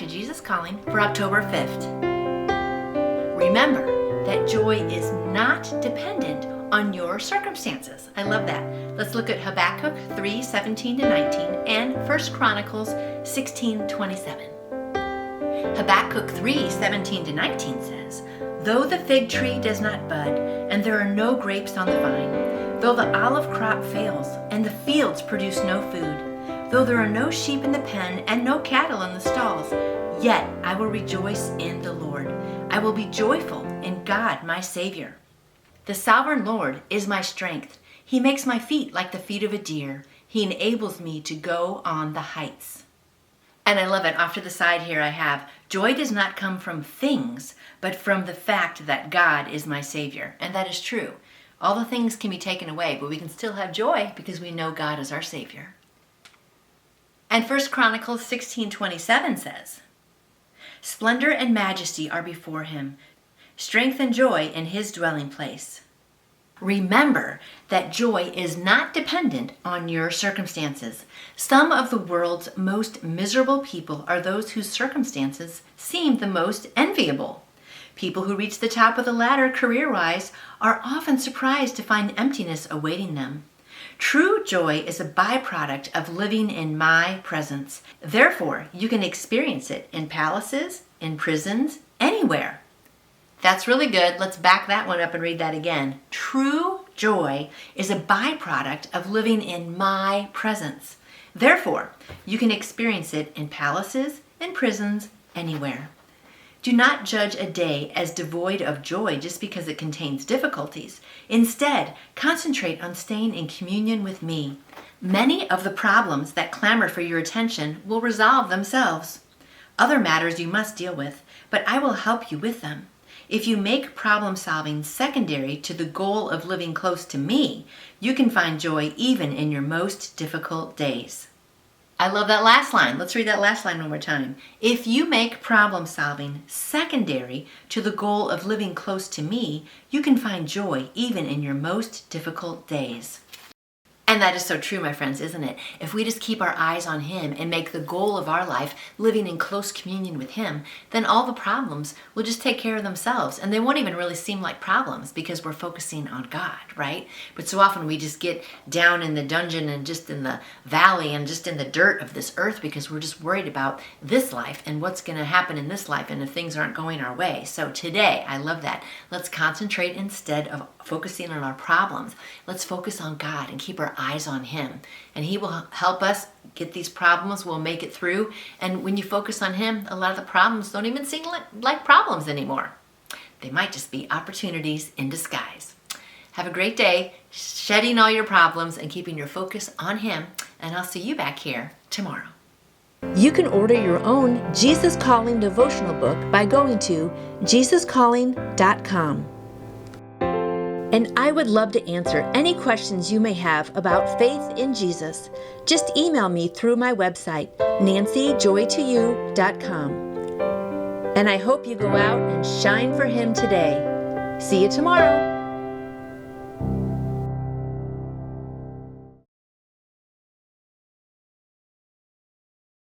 to Jesus Calling for October 5th. Remember that joy is not dependent on your circumstances. I love that. Let's look at Habakkuk 3:17-19 and 1 Chronicles 16:27. Habakkuk 3:17-19 says, "Though the fig tree does not bud, and there are no grapes on the vine, though the olive crop fails, and the fields produce no food, though there are no sheep in the pen and no cattle in the stalls, yet I will rejoice in the Lord. I will be joyful in God my Savior. The sovereign Lord is my strength. He makes my feet like the feet of a deer. He enables me to go on the heights." And I love it. Off to the side here I have, joy does not come from things, but from the fact that God is my Savior. And that is true. All the things can be taken away, but we can still have joy because we know God is our Savior. And 1 Chronicles 16:27 says, "Splendor and majesty are before him, strength and joy in his dwelling place." Remember that joy is not dependent on your circumstances. Some of the world's most miserable people are those whose circumstances seem the most enviable. People who reach the top of the ladder career-wise are often surprised to find emptiness awaiting them. True joy is a byproduct of living in my presence. Therefore, you can experience it in palaces, in prisons, anywhere. That's really good. Let's back that one up and read that again. True joy is a byproduct of living in my presence. Therefore, you can experience it in palaces, in prisons, anywhere. Do not judge a day as devoid of joy just because it contains difficulties. Instead, concentrate on staying in communion with me. Many of the problems that clamor for your attention will resolve themselves. Other matters you must deal with, but I will help you with them. If you make problem solving secondary to the goal of living close to me, you can find joy even in your most difficult days. I love that last line. Let's read that last line one more time. If you make problem solving secondary to the goal of living close to me, you can find joy even in your most difficult days. And that is so true, my friends, isn't it? If we just keep our eyes on Him and make the goal of our life living in close communion with Him, then all the problems will just take care of themselves. And they won't even really seem like problems because we're focusing on God, right? But so often we just get down in the dungeon and just in the valley and just in the dirt of this earth because we're just worried about this life and what's going to happen in this life and if things aren't going our way. So today, I love that. Let's concentrate instead of focusing on our problems. Let's focus on God and keep our eyes on Him. And He will help us get these problems. We'll make it through. And when you focus on Him, a lot of the problems don't even seem like problems anymore. They might just be opportunities in disguise. Have a great day, shedding all your problems and keeping your focus on Him. And I'll see you back here tomorrow. You can order your own Jesus Calling devotional book by going to jesuscalling.com. And I would love to answer any questions you may have about faith in Jesus. Just email me through my website, nancyjoytoyou.com. And I hope you go out and shine for Him today. See you tomorrow.